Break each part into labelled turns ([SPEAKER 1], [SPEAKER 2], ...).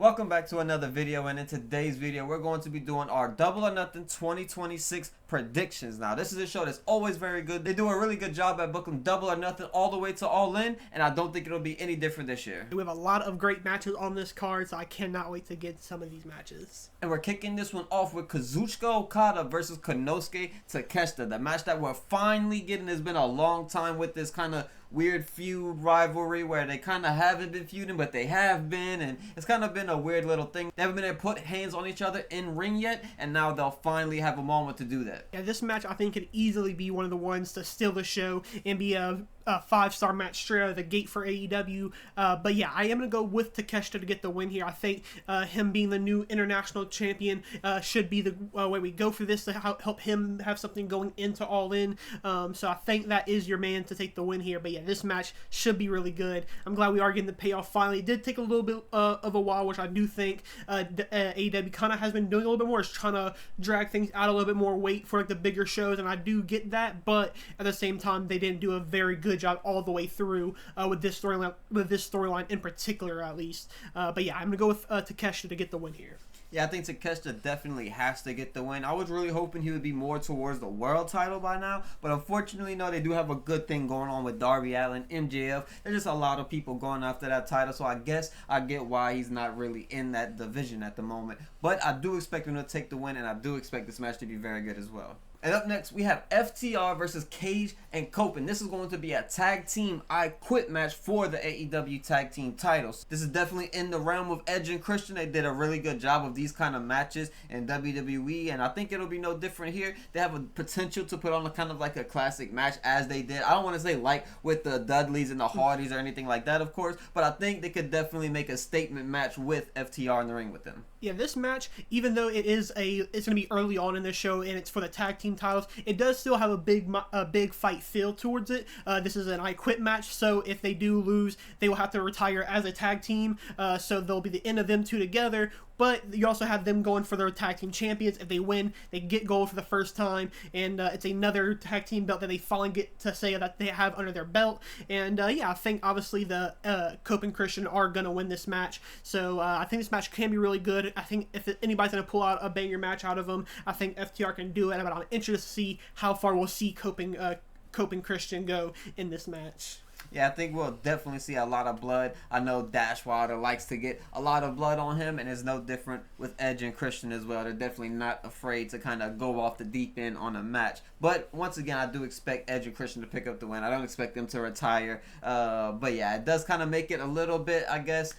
[SPEAKER 1] Welcome back to another video, and in today's video we're going to be doing our Double or Nothing 2026 predictions. Now this is a show that's always very good. They do a really good job at booking Double or Nothing all the way to All In, and I don't think it'll be any different this year.
[SPEAKER 2] We have a lot of great matches on this card, so I cannot wait to get some of these matches.
[SPEAKER 1] And we're kicking this one off with Kazuchika Okada versus Konosuke Takeshita. The match that we're finally getting. Has been a long time with this kind of weird feud rivalry where they kind of haven't been feuding, but they have been, and it's kind of been a weird little thing. They haven't been able to put hands on each other in ring yet, and now they'll finally have a moment to do that.
[SPEAKER 2] Yeah, this match I think could easily be one of the ones to steal the show and be a 5-star match straight out of the gate for AEW. But yeah, I am going to go with Takeshita to get the win here. I think him being the new international champion should be the way we go for this to help him have something going into All In. So I think that is your man to take the win here. But yeah, this match should be really good. I'm glad we are getting the payoff finally. It did take a little bit of a while, which I do think AEW kind of has been doing a little bit more. Is trying to drag things out a little bit more, wait for like the bigger shows, and I do get that. But at the same time, they didn't do a very good job all the way through with this storyline in particular, at least. But yeah, I'm gonna go with Takeshita to get the win here.
[SPEAKER 1] Yeah, I think Takeshita definitely has to get the win. I was really hoping he would be more towards the world title by now, but unfortunately, no, they do have a good thing going on with Darby Allin, MJF. There's just a lot of people going after that title, so I guess I get why he's not really in that division at the moment. But I do expect him to take the win, and I do expect this match to be very good as well. And up next, we have FTR versus Cage and Copen. This is going to be a tag team I Quit match for the AEW tag team titles. This is definitely in the realm of Edge and Christian. They did a really good job of these kind of matches in WWE, and I think it'll be no different here. They have a potential to put on a kind of like a classic match as they did. I don't want to say like with the Dudleys and the Hardys or anything like that, of course, but I think they could definitely make a statement match with FTR in the ring with them.
[SPEAKER 2] Yeah, this match, even though it's going to be early on in the show and it's for the tag team titles, it does still have a big fight feel towards it. This is an I Quit match, so if they do lose, they will have to retire as a tag team. So there'll be the end of them two together. But you also have them going for their tag team champions. If they win, they get gold for the first time, and it's another tag team belt that they finally get to say that they have under their belt. And yeah, I think obviously the Cope and Christian are gonna win this match. So I think this match can be really good. I think if anybody's gonna pull out a banger match out of them, I think FTR can do it. But I'm interested to see how far we'll see Cope and Christian go in this match.
[SPEAKER 1] Yeah, I think we'll definitely see a lot of blood. I know Dashwater likes to get a lot of blood on him, and it's no different with Edge and Christian as well. They're definitely not afraid to kind of go off the deep end on a match. But once again, I do expect Edge and Christian to pick up the win. I don't expect them to retire. But yeah, it does kind of make it a little bit, I guess,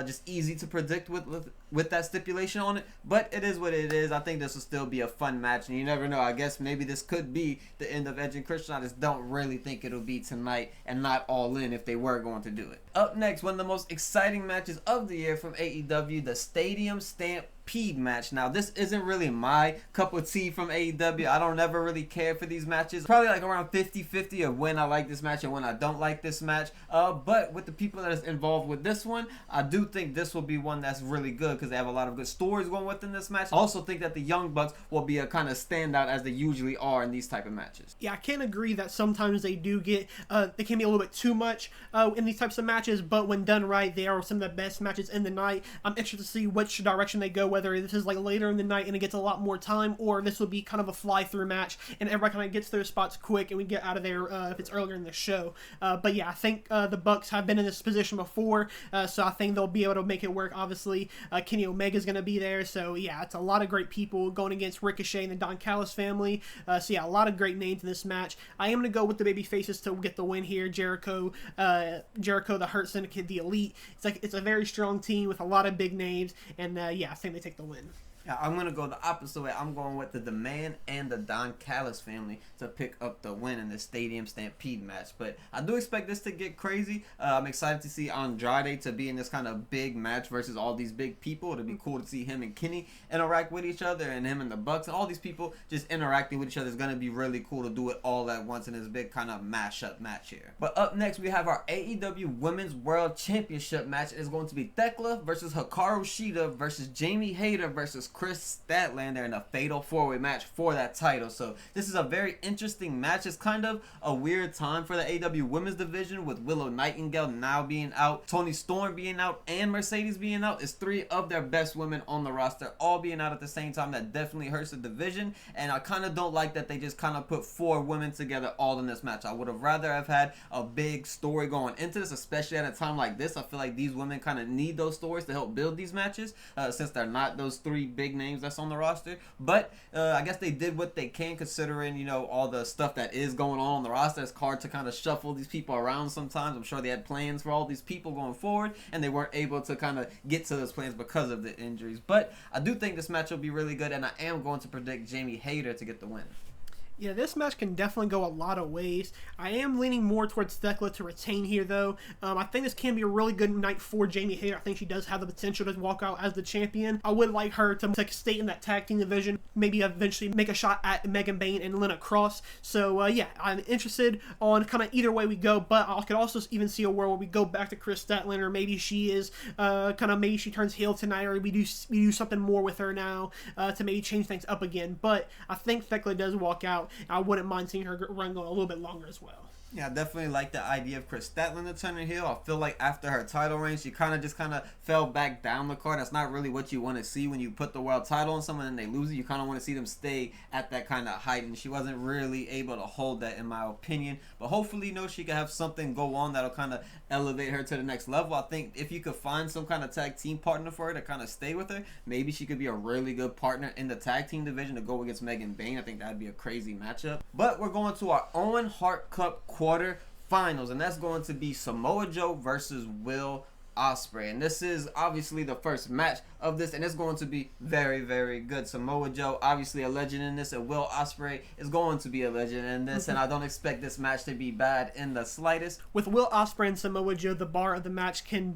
[SPEAKER 1] just easy to predict with that stipulation on it. But it is what it is. I think this will still be a fun match, and you never know. I guess maybe this could be the end of Edge and Christian. I just don't really think it'll be tonight and not All In if they were going to do it. Up next, one of the most exciting matches of the year from AEW, the Stadium Stampede match. Now, this isn't really my cup of tea from AEW. I don't ever really care for these matches. Probably like around 50-50 of when I like this match and when I don't like this match. But with the people that is involved with this one, I do think this will be one that's really good because they have a lot of good stories going within this match. I also think that the Young Bucks will be a kind of standout as they usually are in these type of matches.
[SPEAKER 2] Yeah, I can agree that sometimes they do get, they can be a little bit too much in these types of matches, but when done right, they are some of the best matches in the night. I'm interested to see which direction they go, whether this is like later in the night and it gets a lot more time, or this will be kind of a fly-through match and everybody kind of gets their spots quick and we get out of there if it's earlier in the show. But yeah, I think the Bucks have been in this position before, so I think they'll be able to make it work. Obviously, Kenny Omega's going to be there, so yeah, it's a lot of great people going against Ricochet and the Don Callis family. So yeah, a lot of great names in this match. I am going to go with the baby faces to get the win here. Jericho, the Hurt Syndicate, the Elite. It's a very strong team with a lot of big names, and yeah, I think they take the win.
[SPEAKER 1] Yeah, I'm going to go the opposite way. I'm going with the Demand and the Don Callis family to pick up the win in the Stadium Stampede match. But I do expect this to get crazy. I'm excited to see Andrade to be in this kind of big match versus all these big people. It'll be cool to see him and Kenny interact with each other, and him and the Bucks, and all these people just interacting with each other. Is going to be really cool to do it all at once in this big kind of mashup match here. But up next, we have our AEW Women's World Championship match. It's going to be Thekla versus Hikaru Shida versus Jamie Hayter versus Chris Statlander in a fatal 4-way match for that title. So this is a very interesting match. It's kind of a weird time for the AEW women's division with Willow Nightingale now being out, Toni Storm being out, and Mercedes being out. It's 3 of their best women on the roster all being out at the same time. That definitely hurts the division, and I kind of don't like that they just kind of put 4 women together all in this match. I would have rather have had a big story going into this, especially at a time like this. I feel like these women kind of need those stories to help build these matches, since they're not those 3 big names that's on the roster. But I guess they did what they can, considering, you know, all the stuff that is going on the roster. It's hard to kind of shuffle these people around sometimes. I'm sure they had plans for all these people going forward, and they weren't able to kind of get to those plans because of the injuries. But I do think this match will be really good, and I am going to predict Jamie Hayter to get the win.
[SPEAKER 2] Yeah, this match can definitely go a lot of ways. I am leaning more towards Thekla to retain here, though. I think this can be a really good night for Jamie Hayter. I think she does have the potential to walk out as the champion. I would like her to stay in that tag team division, maybe eventually make a shot at Megan Bayne and Lena Cross. So, yeah, I'm interested on kind of either way we go, but I could also even see a world where we go back to Chris Statlander. Maybe she is maybe she turns heel tonight, or we do something more with her now to maybe change things up again. But I think Thekla does walk out. I wouldn't mind seeing her run go a little bit longer as well.
[SPEAKER 1] Yeah, I definitely like the idea of Chris Statlander turning heel. I feel like after her title reign, she kind of fell back down the card. That's not really what you want to see when you put the world title on someone and they lose it. You kind of want to see them stay at that kind of height, and she wasn't really able to hold that, in my opinion. But hopefully, you know, she can have something go on that'll kind of elevate her to the next level. I think if you could find some kind of tag team partner for her to kind of stay with her, maybe she could be a really good partner in the tag team division to go against Megan Bayne. I think that'd be a crazy matchup. But we're going to our Owen Hart Cup quarter finals, and that's going to be Samoa Joe versus Will Ospreay, and this is obviously the first match of this, and it's going to be very, very good. Samoa Joe, obviously a legend in this, and Will Ospreay is going to be a legend in this, and I don't expect this match to be bad in the slightest.
[SPEAKER 2] With Will Ospreay and Samoa Joe, the bar of the match can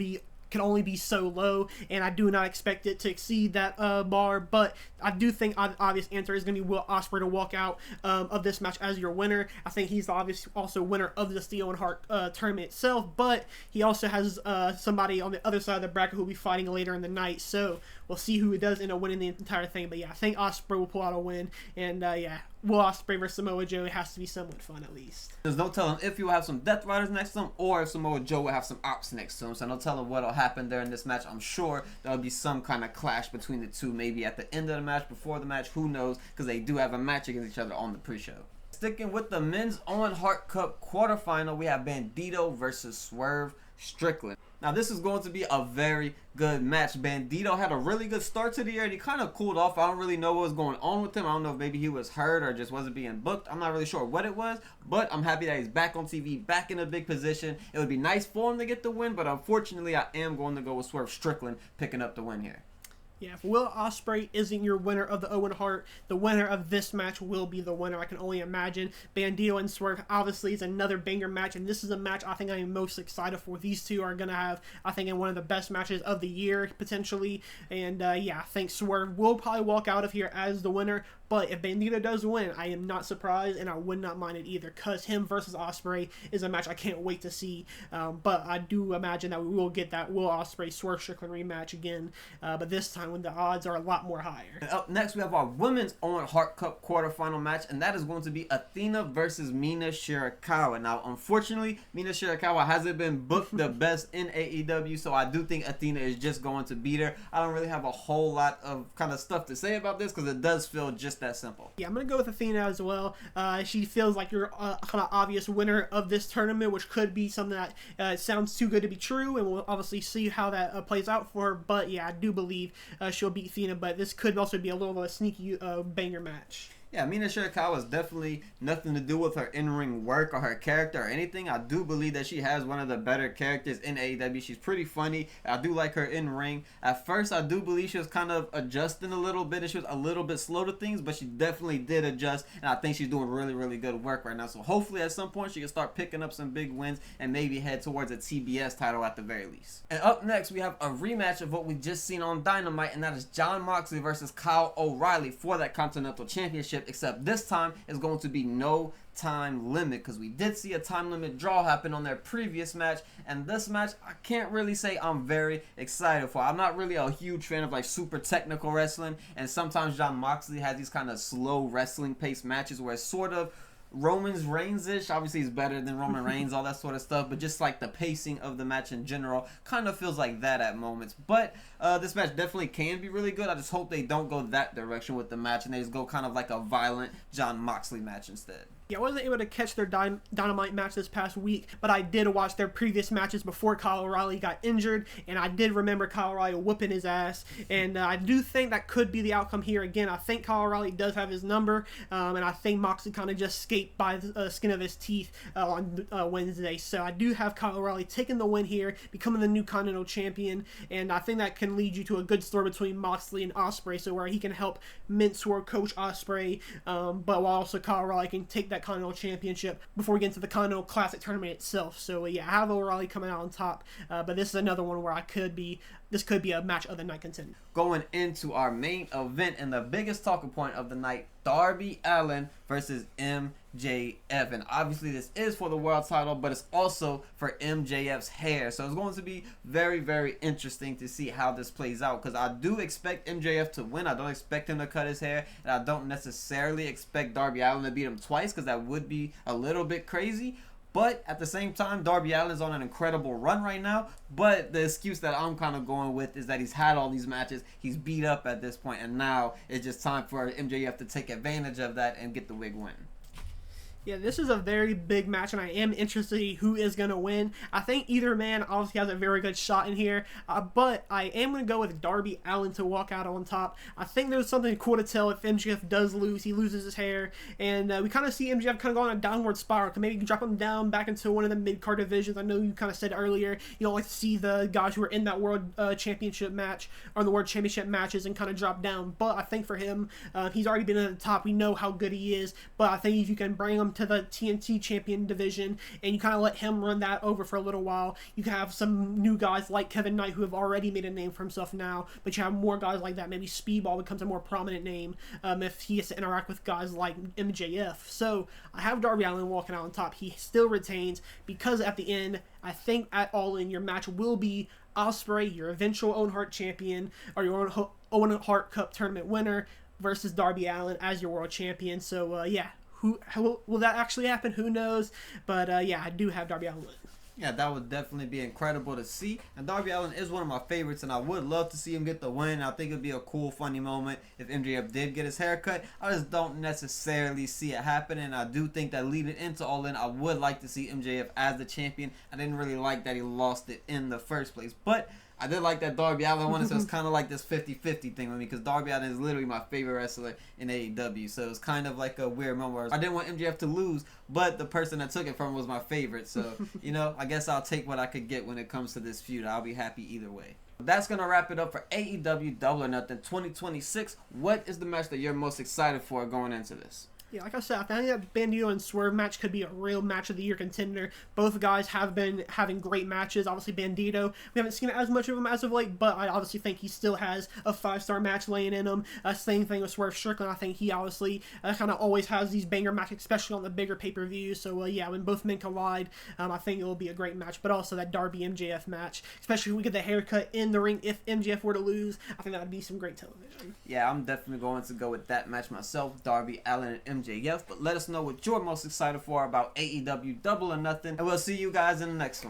[SPEAKER 2] only be so low, and I do not expect it to exceed that bar, but I do think the obvious answer is going to be Will Ospreay to walk out of this match as your winner. I think he's the obvious also winner of the Steel and Heart tournament itself, but he also has somebody on the other side of the bracket who will be fighting later in the night, so we'll see who does end up winning the entire thing. But yeah, I think Ospreay will pull out a win, and yeah, Will Ospreay versus Samoa Joe, it has to be somewhat fun at least.
[SPEAKER 1] There's no telling if he will have some Death Riders next to him, or if Samoa Joe will have some Ops next to him. So no telling what will happen during this match. I'm sure there'll be some kind of clash between the two, maybe at the end of the match, before the match, who knows, because they do have a match against each other on the pre-show. Sticking with the men's Owen Hart Cup quarterfinal, we have Bandito versus Swerve Strickland. Now this is going to be a very good match. Bandito had a really good start to the year, and he kind of cooled off. I don't really know what was going on with him. I don't know if maybe he was hurt or just wasn't being booked. I'm not really sure what it was, but I'm happy that he's back on TV, back in a big position. It would be nice for him to get the win, but unfortunately I am going to go with Swerve Strickland picking up the win here.
[SPEAKER 2] Yeah, if Will Ospreay isn't your winner of the Owen Hart, the winner of this match will be the winner. I can only imagine. Bandito and Swerve obviously is another banger match, and this is a match I think I am most excited for. These two are going to have, I think, in one of the best matches of the year, potentially. And yeah, I think Swerve will probably walk out of here as the winner. But if Bandito does win, I am not surprised, and I would not mind it either, because him versus Ospreay is a match I can't wait to see. But I do imagine that we will get that Will Ospreay Swerve Strickland rematch again, but this time when the odds are a lot more higher.
[SPEAKER 1] And up next, we have our women's Owen Hart Cup quarterfinal match, and that is going to be Athena versus Mina Shirakawa. Now, unfortunately, Mina Shirakawa hasn't been booked the best in AEW, so I do think Athena is just going to beat her. I don't really have a whole lot of kind of stuff to say about this, because it does feel just that simple.
[SPEAKER 2] Yeah, I'm going to go with Athena as well. She feels like your kind of obvious winner of this tournament, which could be something that sounds too good to be true, and we'll obviously see how that plays out for her. But yeah, I do believe she'll beat Athena, but this could also be a little of a sneaky banger match.
[SPEAKER 1] Yeah, Mina Shirakawa has definitely nothing to do with her in-ring work or her character or anything. I do believe that she has one of the better characters in AEW. She's pretty funny. I do like her in-ring. At first, I do believe she was kind of adjusting a little bit, and she was a little bit slow to things, but she definitely did adjust, and I think she's doing really, really good work right now. So hopefully at some point she can start picking up some big wins and maybe head towards a TBS title at the very least. And up next, we have a rematch of what we just seen on Dynamite, and that is Jon Moxley versus Kyle O'Reilly for that Continental Championship. championship, except this time it's going to be no time limit, because we did see a time limit draw happen on their previous match, and this match I can't really say I'm very excited for. I'm not really a huge fan of like super technical wrestling, and sometimes Jon Moxley has these kind of slow wrestling paced matches where it's sort of Roman Reigns-ish. Obviously he's better than Roman Reigns, all that sort of stuff, but just like the pacing of the match in general kind of feels like that at moments. But this match definitely can be really good. I just hope they don't go that direction with the match and they just go kind of like a violent Jon Moxley match instead.
[SPEAKER 2] Yeah, I wasn't able to catch their Dynamite match this past week, but I did watch their previous matches before Kyle O'Reilly got injured, and I did remember Kyle O'Reilly whooping his ass, and I do think that could be the outcome here. Again, I think Kyle O'Reilly does have his number, and I think Moxley kind of just escaped by the skin of his teeth on Wednesday, so I do have Kyle O'Reilly taking the win here, becoming the new Continental Champion, and I think that can lead you to a good story between Moxley and Ospreay, so where he can help mentor Coach Ospreay, but while also Kyle O'Reilly can take that Continental Championship before we get into the Continental Classic tournament itself. So yeah, I have O'Reilly coming out on top, but this is another one where this could be a match of the night contender.
[SPEAKER 1] Going into our main event and the biggest talking point of the night, Darby Allin versus MJF. And obviously this is for the world title, but it's also for MJF's hair. So it's going to be very, very interesting to see how this plays out, because I do expect MJF to win. I don't expect him to cut his hair, and I don't necessarily expect Darby Allin to beat him twice, because that would be a little bit crazy. But at the same time, Darby Allin is on an incredible run right now. But the excuse that I'm kind of going with is that he's had all these matches. He's beat up at this point, and now it's just time for MJF to take advantage of that and get the big win.
[SPEAKER 2] Yeah, this is a very big match, and I am interested to see who is going to win. I think either man obviously has a very good shot in here, but I am going to go with Darby Allin to walk out on top. I think there's something cool to tell if MJF does lose. He loses his hair, and we kind of see MJF kind of go on a downward spiral. Maybe drop him down back into one of the mid-card divisions. I know you kind of said earlier you don't like to see the guys who are in that World Championship match or the World Championship matches and kind of drop down, but I think for him, he's already been at the top. We know how good he is, but I think if you can bring him to the TNT champion division and you kind of let him run that over for a little while, you can have some new guys like Kevin Knight who have already made a name for himself now, but you have more guys like that. Maybe Speedball becomes a more prominent name if he has to interact with guys like MJF. So I have Darby Allin walking out on top. He still retains because at the end, I think at All In, your match will be Ospreay, your eventual Owen Hart champion, or your Owen Hart Cup tournament winner, versus Darby Allin as your world champion. So yeah, how will that actually happen? Who knows? But yeah, I do have Darby Allin.
[SPEAKER 1] Yeah, that would definitely be incredible to see. And Darby Allin is one of my favorites, and I would love to see him get the win. I think it would be a cool, funny moment if MJF did get his hair cut. I just don't necessarily see it happening. And I do think that leading into All In, I would like to see MJF as the champion. I didn't really like that he lost it in the first place, but I did like that Darby Allin won it, so it's kind of like this 50-50 thing with me, because Darby Allin is literally my favorite wrestler in AEW, so it's kind of like a weird moment where I didn't want MJF to lose, but the person that took it from him was my favorite, so, you know, I guess I'll take what I could get when it comes to this feud. I'll be happy either way. That's going to wrap it up for AEW Double or Nothing 2026. What is the match that you're most excited for going into this?
[SPEAKER 2] Yeah, like I said, I think that Bandito and Swerve match could be a real match of the year contender. Both guys have been having great matches. Obviously, Bandito, we haven't seen as much of him as of late, but I obviously think he still has a 5-star match laying in him. Same thing with Swerve Strickland. I think he obviously kind of always has these banger matches, especially on the bigger pay-per-views. So yeah, when both men collide, I think it will be a great match. But also that Darby MJF match, especially if we get the haircut in the ring if MJF were to lose, I think that would be some great television.
[SPEAKER 1] Yeah, I'm definitely going to go with that match myself, Darby Allin and MJF. But let us know what you're most excited for about AEW Double or Nothing, and we'll see you guys in the next one.